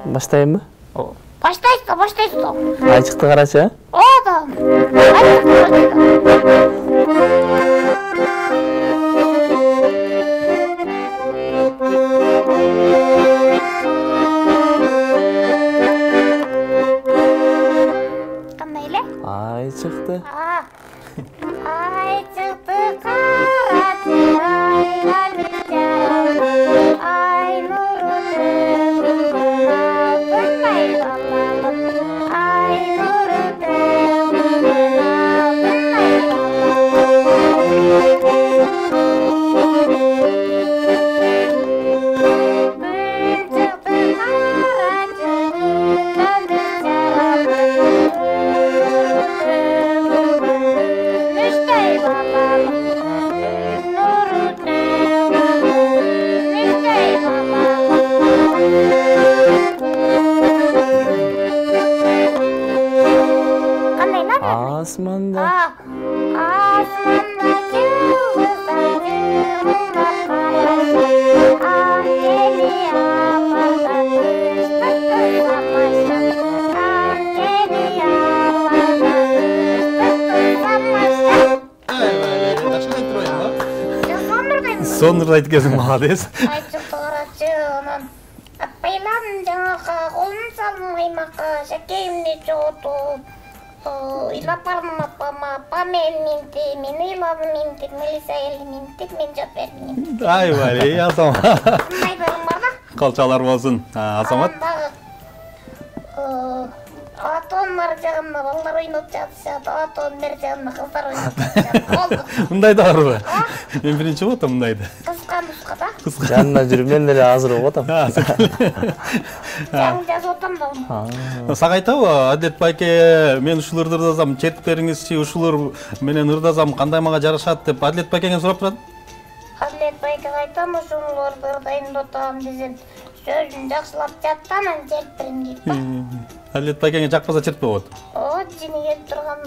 Баштайынбы? Баштайсыз. Айчыкты карачы, а? Да. Кандай эле? Айчыкты. Айчыкты карачы, ай нурун Асманда. Асманда жұлдыздар жылынып қарайды. Ангели аларда күшті тамаша. Ангели аларда күшті тамаша. Сонdur айтып келсең, молодец. Айчыкты карачы, апайлам жаңаға қолын салмай мақа, шәкемді жоғытып. Илапармын апама, апа мен ыйладым минтик, Мелиса эле минтик, мен жоп бердим. Айбай, Азамат. Кандай бөлүм бар да? Калчалар болсун. Азамат. Атондар жагында балдар ойноп жатышат, атон бер жагында кыздар ойноп жатышат. Болду. Мындай да барбы? Мен биринчи болуп атам мындайды. Кыска нуска да? Жанына жүрүп мен деле азыр болуп атам. Жаңы жазып атам да. Сага айтабы, Адилет байке, мен ушуларды ырдасам, чертип бериңизчи, ушулар менен ырдасам кандай мага жарашат деп Адилет байкеңен сурап турат. Адилет байкеге айтам, ушуларды ырдайын деп атам десем, сөзүн жакшылап жат, анан чертип берем дейт да. Адилет байкеңе жакпаса чертпей коет. Жини келип турган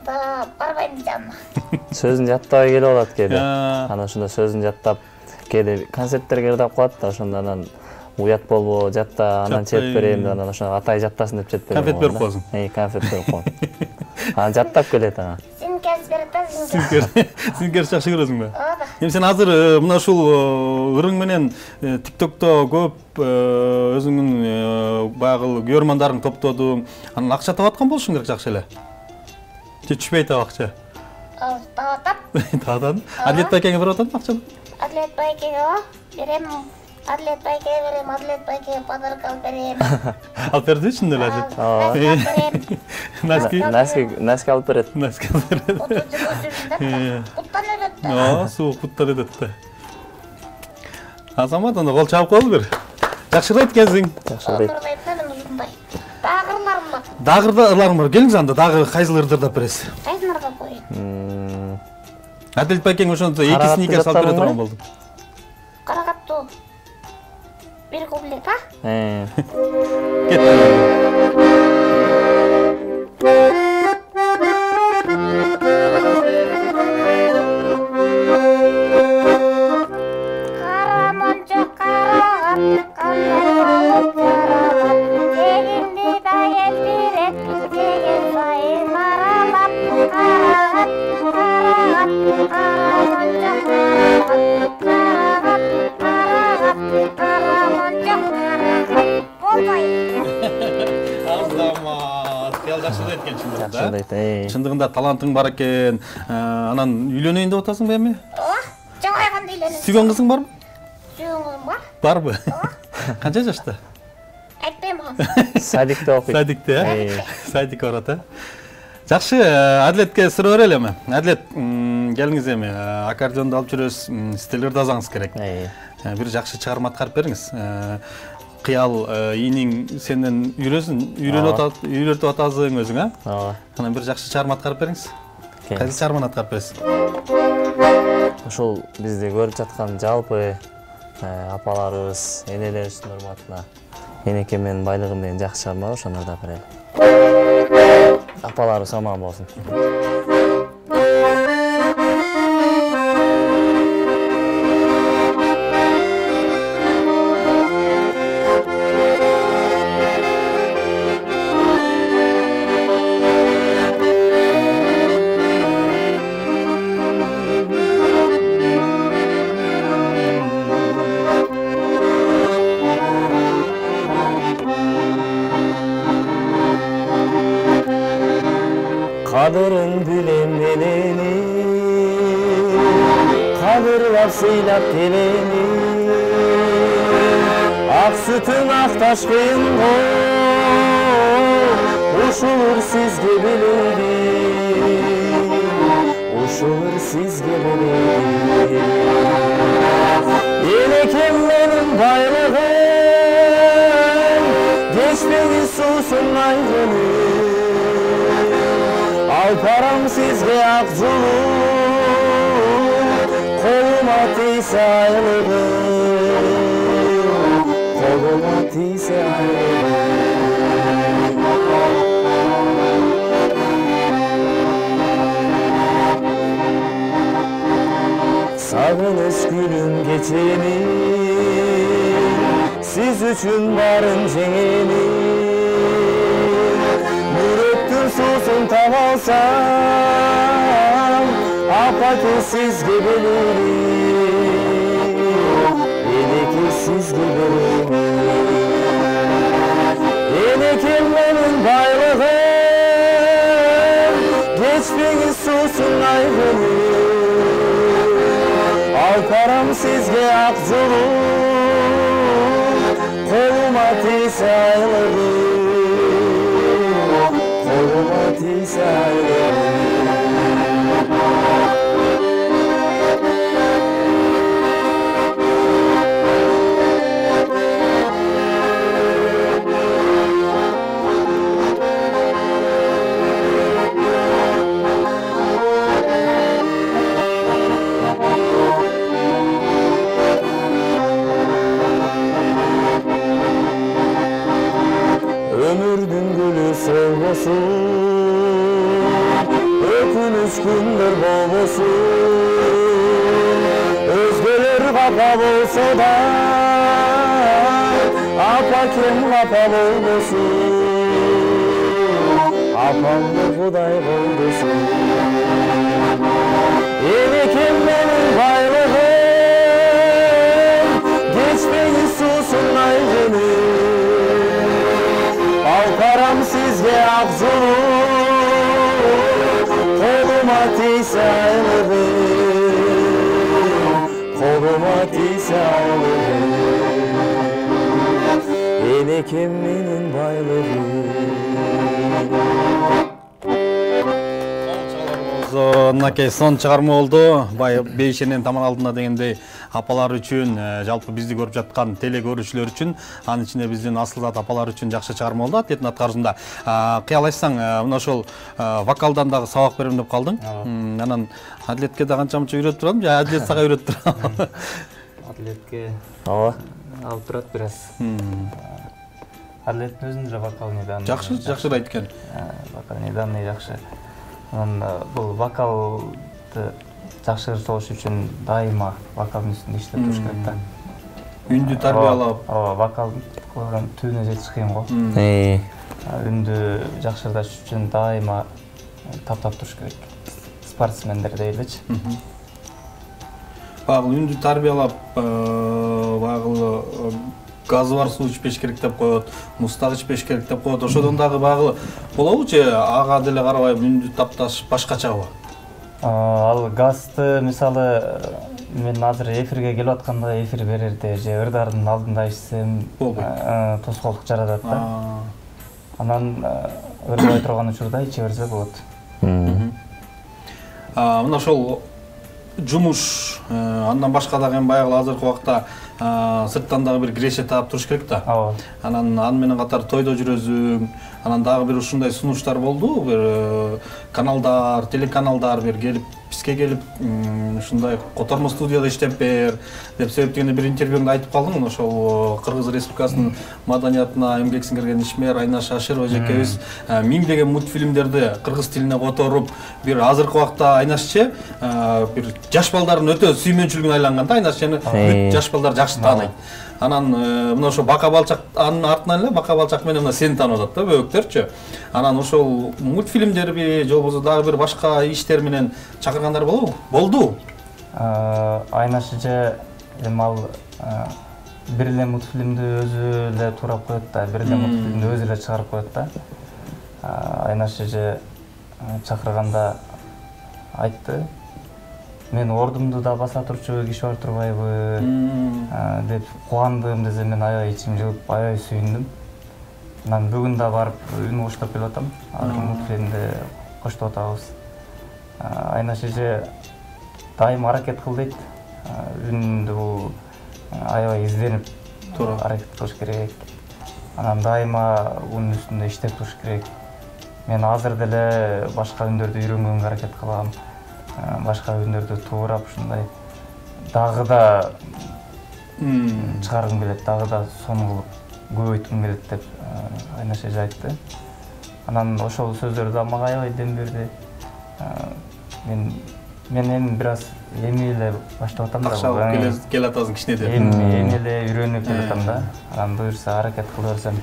да барбайм жанына. Сөзүн жаттабай келип алат кээде. Анан ошондо сөзүн жаттап кээде концерттерге ырдап коет да, ошондо анан уят болбо, жатта, анан чертип берем деп, анан ошондо атай жаттасын деп чертип берем. Конфет берип коесуң. Конфет берип коем. Анан жаттап келет анан. Синкер берет да, Синкер жакшы көрөсүң бе? Ооба. Эми сен азыр мына ушул ырың менен TikTok'то көп өзүңүн баягы көрөрмандарың топтодуң. Анан акча таап аткан болушуң керек жакшы эле. Же түшпөй атабы акча? Таап атам. Таатан. Адилет байкеңе берип атат акчаны? Адилет байкеге берем. Адилет байкеге берем, Адилет байкеге подарка алып берем. Алып берди чын эле Адилет. Носки алып берет. Носки алып берет. Куттан өтөт да. Суук куттан өтөт да. Азамат, анда кол чабып коелу бер. Жакшы ырдайт экенсиң. Жакшы ырдайт. Мен ушундай. Дагы ырларым бар. Дагы ырларың бар. Келиңиз анда дагы кайсыл ырдап бересиз? Кайсын ырдап коеюн? Адилет байкең ошондо 2 сникер салып бере турган болду. Карагаттуу. Бир куплет, а? Кара мончо карагат, кандай болуп жаралат, дегенди да келтирет, деген сайын аралап. Карагат, карагат, кара мончо карагат, карагат, кара мончо карагат. Болбой. Азамат, кел жакшы ырдайт экен чындыгында. Жакшы ырдайт. Чындыгында талантың бар экен. Анан үйлөнөйүн деп атасың бе эми? Ооба, жагайганда үйлөнөм. Сүйгөн кызың барбы? Сүйгөн кызым бар. Барбы? Канча жашта? Айтпайм ага. Садикте окуйт. Садикте, садикке барат, Жакшы, Адилетке суроо берели эми. Адилет, келиңиз эми, аккордеонду алып жүрөбүз, стил ырдасаңыз керек. Бир жакшы чыгарма аткарып бериңиз. Кыял ийниң сенден үйрөтүп атасың өзүң, Ооба. Анан бир жакшы чыгарма аткарып бериңиз. Кайсы чыгарманы аткарып бересиз? Ошол бизди көрүп жаткан жалпы апаларыбыз, энелерибиздин урматына энеке менин байлыгым деген жакшы чыгарма, ошону ырдап берели. Апаларыбыз аман болсун. Kadırın bilen meleni, kadırlar sıylap geleni. Ak sütün aktaş kıyın uşulur sizge bilindi, uşulur sizge bilindi. Yenekem benim bayrağım, geçmeyiz susun ayrını. Alparam sizge akzuluk, koluma tiyse ayrılığım, koluma tiyse ayrılığım. Sağınız gülüm geçenin, siz üçün barın cengenin. Yürektün susun tam alsam, apaki siz gibilerim, eleki siz gibilerim. Elekim benim bayrağım, geçmeyiz susun ayrılığım. Alparam sizge akzuluk, koluma tiyse ayrılığım, koluma tiyse ayrılığım. Ömürdün gülü solmasın, öpünüz gündür boğmasın. Özgeler kapal olsa da, apakem kapal olmasın. Apamda Kuday olmasın. Enekem benim bayrağım, geçmeyiz susun ayrını. Alparam sizge akzuluk, koluma tiyse ayrılığım, koluma tiyse ayrılığım. Enekem benim bayrağım. Мынакей сон чыгарма болду. Бай бейшенен таман алдында дегендей апалар үчүн, жалпы бизди көрүп жаткан теле көрүүчүлөр үчүн, анын ичинде биздин асылзат апалар үчүн жакшы чыгарма болду. Атлеттин аткаруусунда кыялайсаң, мына ошол вокалдан дагы сабак берем деп калдың. Анан атлетке да канча мынча үйрөтүп турамбы же атлет сага үйрөтүп турабы? Атлетке Ооба. алып турат бир аз. Атлеттин өзүнүн да вокал неданный. Жакшы, жакшырайт экен. Вокал неданный жакшы. Анан бул вокалды жакшы болуш үчүн дайыма вокалдын үстүндө иштеп туруш керек да. Үндү тарбиялап. Ооба, вокал түбүнө жетиш кыйын го. Үндү жакшыртыш үчүн дайыма таптап туруш керек. Спортсмендер дейличи. Багыл үндү тарбиялап, багыл газы бар суу ичпеш керек деп коет, мустак ичпеш керек деп коет. Ошодон дагы багыл болобу же ага деле карабай үндү тапташ башкачабы? Ал газды мисалы мен азыр эфирге келип атканда эфир берерде же ырдардын алдында ичсем тоскоолдук жаратат да. Анан ырдабай турган учурда иче берсе болот. Мына ошол жумуш, андан башка дагы баягы азыркы убакта сырттан дагы бир киреше таап туруш керек да. Анан аны менен катар тойдо жүрөсүң, анан дагы бир ушундай сунуштар болду, бир каналдар, телеканалдар бир келип бизге келип ушундай котормо студияда иштеп бер деп сөйлөп дегенде бир интервьюңда айтып калдың. Ошол Кыргыз Республикасынын маданиятына эмгек сиңирген ишмер Айнаш Аширова эжекебиз миңдеген мультфильмдерди кыргыз тилине которуп, бир азыркы убакта Айнашчы бир жаш балдардын өтө сүймөнчүлүгүнө айланган да. Айнашчыны бүт жаш балдар жакшы тааныйт. Анан мына ошо Бака Балчак анын артынан эле Бака Балчак менен мына сени таанып атат да, бөбөктөрчү. Анан ошол мультфильмдерби же болбосо дагы бир башка иштер менен чакыргандар болобу? Болду. Айнаш эже эми ал бир эле мультфильмди өзү эле туурап коет да, бир эле мультфильмди өзү эле чыгарып коет да. Айнаш эже чакырганда айтты. Мен ордумду да баса турчу киши бар турбайбы деп кубандым десе мен аябай ичим жылып аябай сүйүндүм. Анан бүгүн да барып үн коштоп келип атам. Азыр мультфильмде коштоп атабыз. Айнаш эже дайым аракет кыл дейт. Үнүндө бул аябай изденип аракет кылыш керек. Анан дайыма унун үстүндө иштеп туруш керек. Мен азыр деле башка үндөрдү үйрөнгөнгө аракет кылам. Башка үндөрдү туурап ушундай дагы да чыгаргым келет, дагы да сонун кылып көбөйткүм келет деп Айнаш эже айтты. Анан ошол сөздөрү да мага аябай дем берди. Мен эми бир аз эми эле баштап атам да. Акча келе атасың кичинеде. Эми эле үйрөнүп келе атам да. Анан буюрса аракет кыла берсем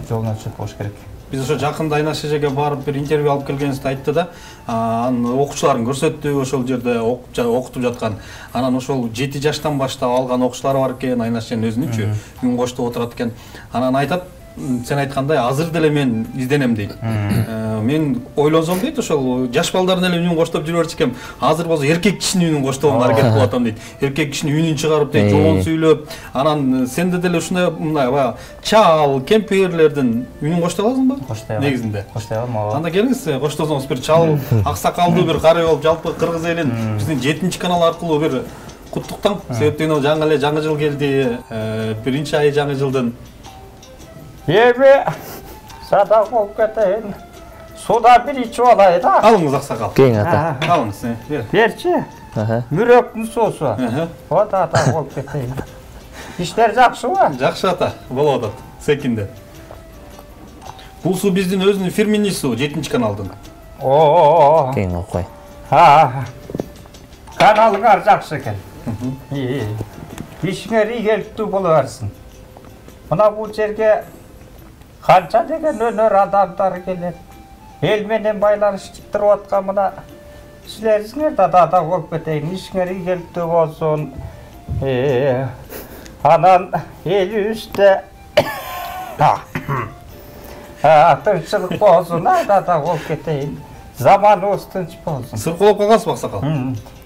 жолуна түшүп кош керек. Биз ошо жакында Айнаш эжеге барып бир интервью алып келгенибизде айтты да, анын окуучуларын көрсөттү, ошол жерде окутуп жаткан. Анан ошол 7 жаштан баштап алган окуучулары бар экен, Айнаш эженин өзүнүнчү үн коштоп отурат экен. Анан айтат, сен айткандай азыр деле мен изденем дейт. Мен ойлонсом дейт, ошол жаш балдардын эле үнүн коштоп жүрө берчү азыр болсо эркек кишинин үнүн коштоого аракет кылып атам дейт. Эркек кишинин үнүн чыгарып дейт, жоон сүйлөп, анан сенде деле ушундай мындай чал, кемпирлердин үнүн коштой аласыңбы? Коштой алам. Негизинде. Коштой алам. Анда келиңиз, коштосоңуз бир чал, аксакалдуу бир кары болуп, жалпы кыргыз элин биздин 7-канал аркылуу бир куттуктаң. Себептен жаңы эле жаңы жыл келди, биринчи ай жаңы жылдын. Эми садак болуп кетейин. Суда бир ичип алайын да. Алыңыз аксакал. Кең ата. Алыңыз, бер. Берчи. Мүрөктүн суусу. Вот ата болуп кетейин. Иштер жакшыбы? Жакшы ата, болуп атат. Секинде. Бул суу биздин өзүнүн фирменный суу, 7-каналдын. Кең окуй. Каналыңар жакшы экен. Ишиңер ийгиликтүү боло берсин. Мына бул жерге канча деген өнөр адамдар келет. Эл менен байланыштырып аткан мына силердиңер да болуп кетейин. Ишиңер ийгиликтүү болсун. Анан элибизде тынччылык болсун, да болуп кетейин. Заманыбыз тынч болсун. Сырколоп калгансызбы аксакал?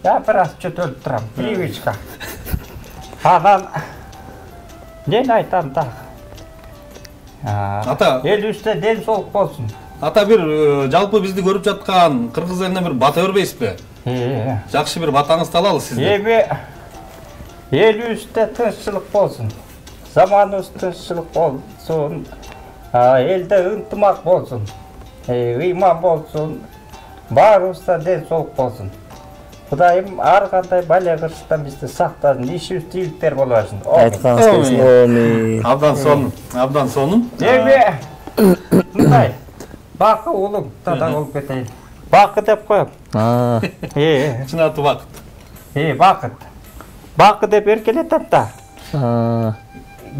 Я бир аз чөтөлүп турам. Привычка. Анан нени айтам да? Ата, Элибизде ден соолук болсун. Ата бир жалпы бизди көрүп жаткан кыргыз элине бир бата бербейсизби? Жакшы бир батаңызды алалы сизде. Эми элибизде тынччылык болсун. Заманыбыз тынччылык болсун. Элде ынтымак болсун. Ыйман болсун. Баарыбызда ден соолук болсун. Кудайым ар кандай бала кырсыктан бизди сактасын. Ишибиз тийгиликтер боло берсин. Айтканыңыз келсин. Абдан сонун. Эми мындай бакы улуң да болуп кетейин. Бакы деп коем. Чын аты Бакыт. Бакыт. Бакы деп эркелетем да.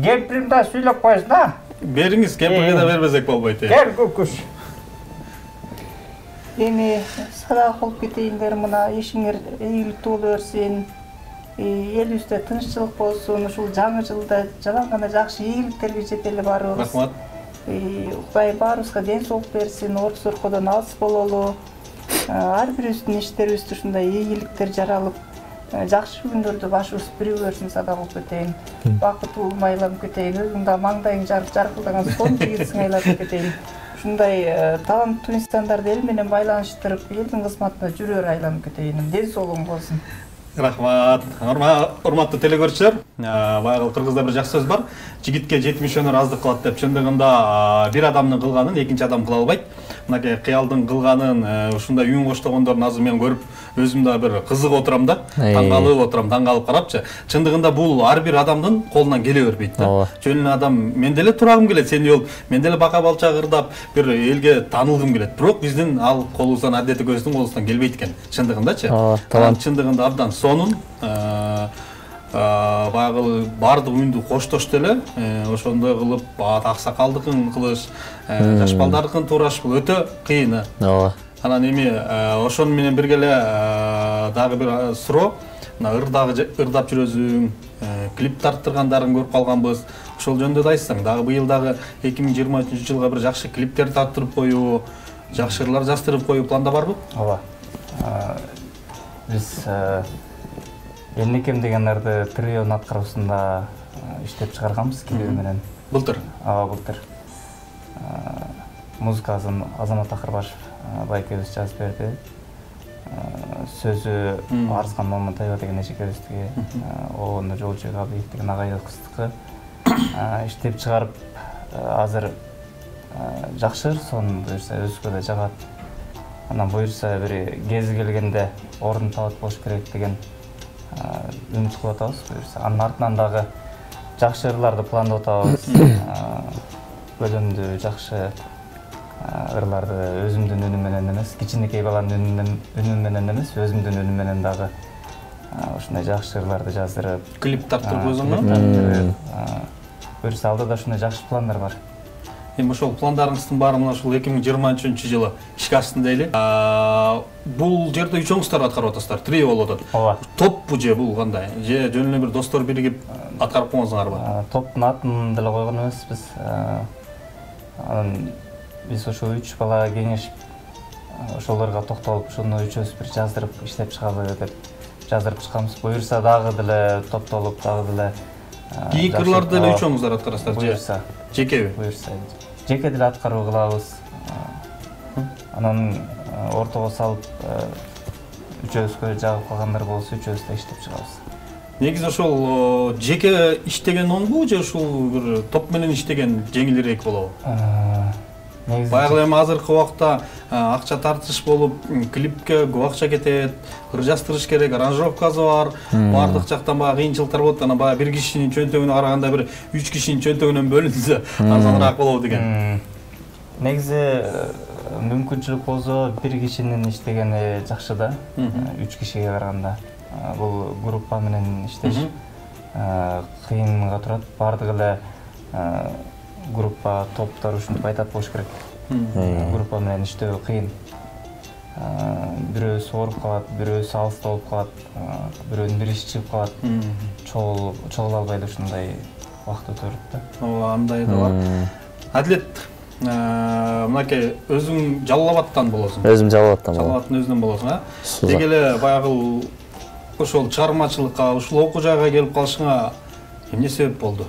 Кемпирим да сүйлөп коесун да. Бериңиз, кемпирге да бербесек болбойт. Кел күкүш. Эми садак болуп кетейиндер, мына ишиңер ийгиликтүү боло берсин. Элибизде тынччылык болсун, ушул жаңы жылда жалаң гана жакшы ийгиликтерге жетели баарыбыз. Рахмат. Кудай баарыбызга ден соолук берсин, оор соркодон алыс бололу. Ар бирибиздин иштерибизде ушундай ийгиликтер жаралып, жакшы күндөрдү башыбыз бирүү берсин, садак болуп кетейин. Бакыттуу айланып кетейин, өзүң да маңдайың жаркылдаган сонун жигитсиң айланып кетейин. Ушундай таланттуу инсандарды эл менен байланыштырып, элдин кызматына жүрөр айланып кетейин. Ден соолугуң болсун. Рахмат. Урматтуу телекөрүүчүлөр, баягы кыргызда бир жакшы сөз бар. Жигитке 70 өнөр аздык кылат деп. Чындыгында бир адамдын кылганын экинчи адам кыла албайт. Мынакей кыялдын кылганын ушундай үн коштогондорун азыр мен көрүп, өзүм да бир кызыгып отурам да. Таңкалып карапчы. Чындыгында бул ар бир адамдын колунан келе бербейт да. Жөн адам мен деле турагым келет, сени болуп, мен деле бака балча кырдап, бир элге таанылгым келет. Бирок биздин ал колубуздан, адети көздүн колубуздан келбейт экен. Чындыгындачы. Чындыгында абдан сонун. Баягы баардык үндү коштошту эле, ошондой кылып аксакалдыкын кылыш, жаш балдардыкын туураш бул өтө кыйын. Анан эми ошону менен бирге эле дагы бир суроо, мына ырдап жүрөсүң, клип тарттыргандарын көрүп калганбыз. Ошол жөнүндө да айтсаң, дагы быйыл дагы 2023 жылга бир жакшы клиптерди тарттырып коюу, жакшы ырлар жаздырып коюу планда барбы? Ооба. Биз Элнекем деген ырды трио аткаруусунда иштеп чыгарганбыз Кирилл менен. Былтыр. Ооба, былтыр. Музыкасын Азамат Акырбашев байкебиз жазып берди. Сөзү Арзган Момунтаева деген эжекебиздики, ону Жолчу Габиев деген агайдын кыздыкы иштеп чыгарып, азыр жакшы сонун буюрса өзгө да жагат. Анан буюрса бир кези келгенде орун табат болуш керек деген үмүт кылып атабыз. Буюрса анын артынан дагы жакшы ырларды пландап атабыз. Бөлүмдүү жакшы ырларды өзүмдүн үнүм менен эмес, кичинекей баланын үнү менен эмес, өзүмдүн үнүм менен дагы ушундай жакшы ырларды жаздырып, клип тартып өзүңө. Буюрса алдыда ушундай жакшы пландар бар. Эми ошол пландарыңыздын баары мына ушул 2023-жылы ишке ашсын дейли. Бул жерде үчөөңүздөр аткарып атасыздар, трио болуп атат. Ооба. Топпу же бул кандай? Же жөн эле бир достор биригип аткарып койгонсуңарбы? Топтун атын деле койгон эмеспиз. Анан биз ошо 3 бала кеңешип, ошолорго токтолуп, ушуну үчөөбүз бир жаздырып иштеп чыгалы деп жаздырып чыкканбыз. Буюрса дагы деле топтолуп, дагы деле Кийинки ырларды деле үчөөңүздөр аткарасыздар же? Буюрса. Жекеби? Буюрса. Жеке деле аткаруу кылабыз. Анан ортого салып, үчөөбүзгө жагып калгандар болсо, үчөөбүз да иштеп чыгабыз. Негизи ошол жеке иштеген оңбу же ушул бир топ менен иштеген жеңилирээк болобу? Баягы эми азыркы убакта акча тартыш болуп, клипке көп акча кетет, ыр жаздырыш керек, аранжировкасы бар, бардык жактан баягы кыйынчылыктар болот. Анан баягы бир кишинин чөнтөгүнө караганда бир 3 кишинин чөнтөгүнөн бөлүнсө арзаныраак болобу деген. Негизи мүмкүнчүлүк болсо бир кишинин иштегени жакшы да, 3 кишиге караганда. Бул группа менен иштеш кыйынга турат. Бардыгы эле группа, топтор ушинтип айтат болуш керек. Группа менен иштөө кыйын. Бирөөсү ооруп калат, бирөөсү алыста болуп калат, бирөөнүн бир иши чыгып калат. Чогула албай эле ушундай убакыт өтөрүп да. Ооба, андай да бар. Адлет, мынакей өзүң Жалал Абадтан болосуң. Өзүм Жалал Абадтан болом. Жалал Абадтын өзүнөн болосуң, а? Деги эле баягы ошол чыгармачылыкка, ушул окуу жайга келип калышыңа эмне себеп болду?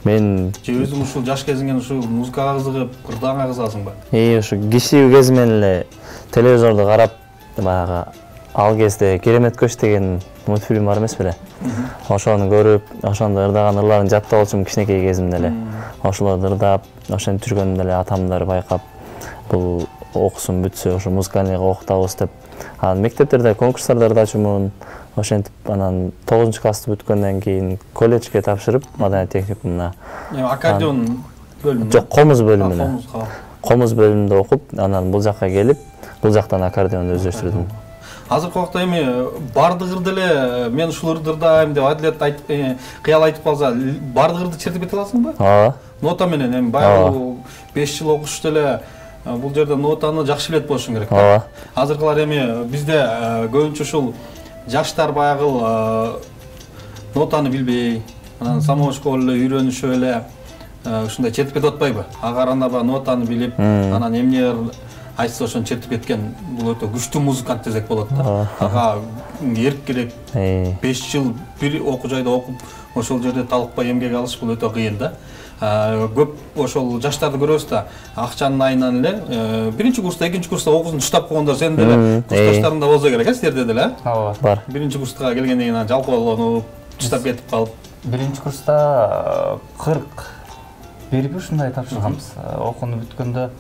Мен же өзүң ушул жаш кезиңен ушул музыкага кызыгып, ырдаңга кызыгасыңбы? Ушу кичүү кезимен эле телевизорду карап, баягы ал кезде Керемет көч деген мультфильм бар эмес беле? Ошону көрүп, ошондо ырдаган ырларын жаттап алчумун кичинекей кезимде эле. Ошолорду ырдап, ошентип жүргөндө эле атамдар байкап, бул окусун бүтсө, ошо музыкальныйга окутабыз деп. Анан мектептерде конкурстарда ырдачумун. Ошентип анан 9-классты бүткөндөн кийин колледжге тапшырып, маданият техникумуна. Аккордеон бөлүмүндө? Жок, комуз бөлүмүнө. Комуз бөлүмүндө окуп, анан бул жакка келип, бул жактан аккордеонду өздөштүрдүм. Азыркы убакта эми бардык ырды эле мен ушул ырды ырдайм деп Адлет кыял айтып калса, бардык ырды чертип кете аласыңбы? Ооба. Нота менен эми баягы 5 жыл окушуп эле бул жерде нотаны жакшы билет болушуң керек. Ооба. Азыркылар эми бизде көбүнчө ушул жаштар баягы нотаны билбей, анан самоочко эле үйрөнүшүп эле ушундай чертип кетип атпайбы? Агар анда баягы нотаны билип, анан эмне айтса ошону чертип кеткен, бул өтө күчтүү музыкант десек болот да. Ага эрк керек. 5 жыл бир окуу жайда окуп, ошол жерде талыкпай эмгек алыш бул өтө кыйын да. Көп ошол жаштарды көрөбүз да, акчанын айынан эле биринчи курста, экинчи курста окуусун таштап койгондор сен деле курсташтарың да болсо керек, силерде деле, Ооба. Бар. Биринчи курска келгенден кийин жалкоолонуп, таштап кетип калып. Биринчи курста 41 ушундай тапшырганбыз. Окууну бүткөндө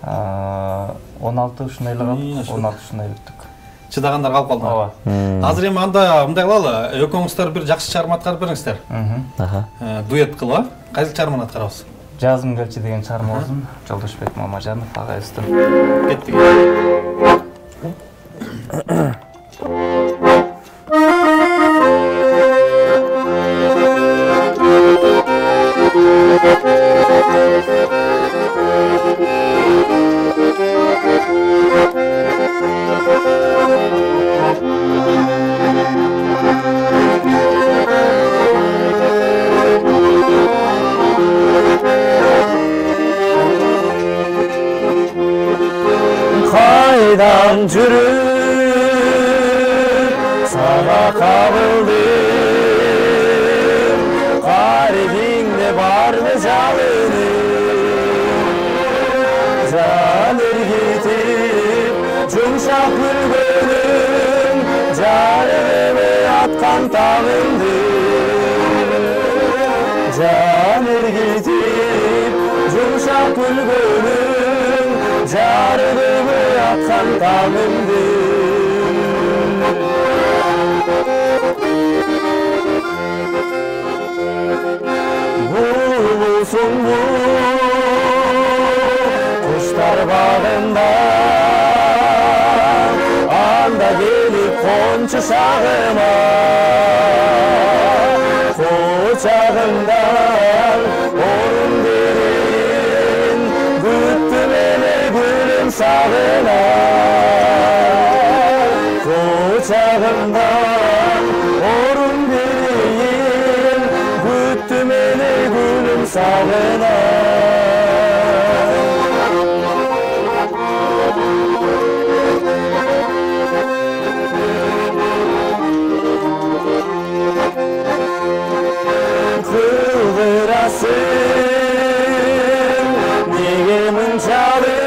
16 ушундай эле калып, 16 ушундай бүттүк. Чыдагандар калып калды. Ооба. Азыр эми анда мындай кылалы, экөөңүздөр бир жакшы чыгарма аткарып бериңиздер. Дуэт кылып, кайсы чыгарманы аткарабыз? Жазым келчи деген чыгармабыздын Жолдошбек Мамажанов агайыбыздын. Кеттик. жүрүп сага кабылдым карибиңде барбы жалынып жан эргитип жумшак күлгөнүң жарыгыбы аткан тагымды жан эргитип жумшак күлгөнүң жарыгыбы аткан тагымды булбулсуң куштар багында анда келип кончу шагыма кучагымдан орун берин күттүм эне гүлүм сагына кучагымдан орун берин күттүм эне гүлүм сагына неге мынчалык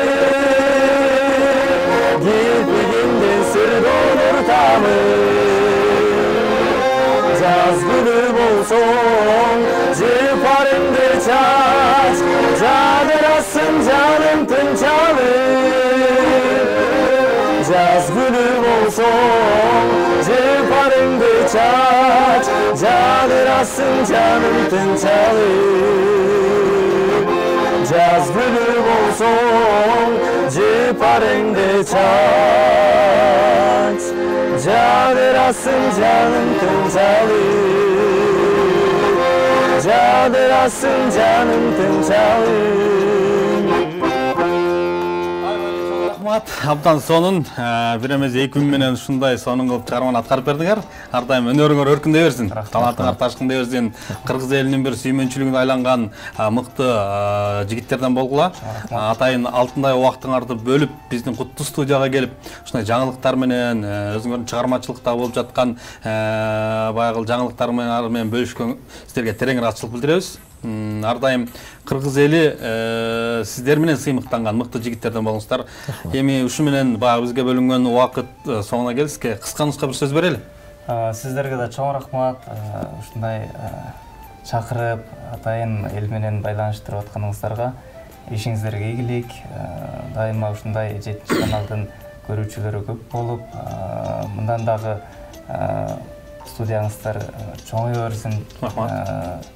кирпигиңден сыр доңуртамын жаз гүлү болсоң жыпарыңды чач жадырасың жаным тынчалык жаз гүлү болсоң жыпарыңды чач жадырасың жаным тынчалык жаз гүлү болсоң жыпарыңды чач жадырасың жаным тынчалык жадырасың жаным тынчалык абдан сонун бир эмес 2 күн менен ушундай сонун кылып чыгарманы аткарып бердиңер. Ар дайым өнөрүңөр өркүндөй берсин, талантыңар ташкындай берсин. Кыргыз элинин бир сүймөнчүлүгүнө айланган мыкты жигиттерден болгула. Атайын алтындай убактыңарды бөлүп биздин куттуу студияга келип, ушундай жаңылыктар менен өзүңөрдүн чыгармачылыкта болуп жаткан баягы жаңылыктар менен бөлүшкөн сиздерге терең ыраазычылык билдиребиз. Ар дайым кыргыз эли сиздер менен сыймыктанган мыкты жигиттерден болуңуздар. Эми ушу менен баягы бизге бөлүнгөн убакыт соңуна келдикке кыска нуска бир сөз берели. Сиздерге да чоң рахмат. Ушундай чакырып, атайын эл менен байланыштырып атканыңыздарга ишиңиздерге ийгилик. Дайыма ушундай 7 каналдын көрүүчүлөрү көп болуп, мындан дагы студияңыздар чоңое берсин. Рахмат.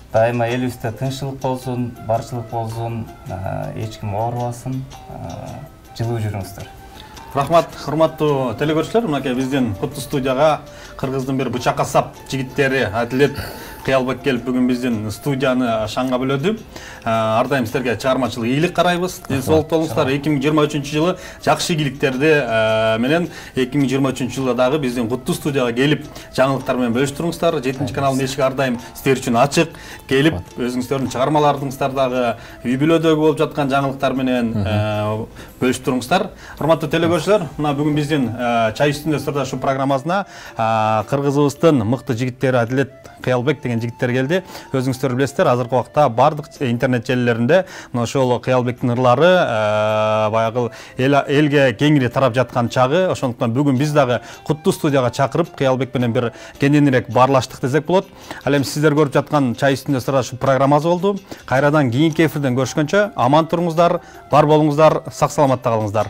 Дайыма элибизде тынччылык болсун, барчылык болсун, эч ким оорубасын, жылуу жүрүңүздөр. Рахмат, урматтуу телекөрүүчүлөр, мынакей биздин куттуу студияга кыргыздын бир бычакка сап жигиттери Адилет Кыялбек келип бүгүн биздин студияны шаңга бөлөдү. Ар дайым сиздерге чыгармачылык ийгилик карайбыз. Ден соолук болуңуздар. 2023-жылы жакшы ийгиликтерди менен 2023-жылда дагы биздин куттуу студияга келип жаңылыктар менен бөлүштүрүңүздар. 7 каналдын эшиги ар дайым сиздер үчүн ачык. Келип өзүңүздөрдүн чыгармаларыңыздардагы үй бүлөдөгү болуп жаткан жаңылыктар менен бөлүштүрүңүздар. Урматтуу телекөрүүчүлөр, мына бүгүн биздин чай үстүндө сырдашу программасына кыргызыбыздын мыкты жигиттери Адилет Кыялбек деген жигиттер келди. Өзүңүздөр билесиздер, азыркы убакта бардык интернет желилеринде мына ошол Кыялбектин ырлары баягы элге кеңири тарап жаткан чагы. Ошондуктан бүгүн биз дагы куттуу студияга чакырып Кыялбек менен бир кененирээк баарлаштык десек болот. Ал эми сиздер көрүп жаткан чай үстүндө сырдашу программасы болду. Кайрадан кийинки эфирден көрүшкөнчө аман туруңуздар, бар болуңуздар, сак саламатта калыңыздар.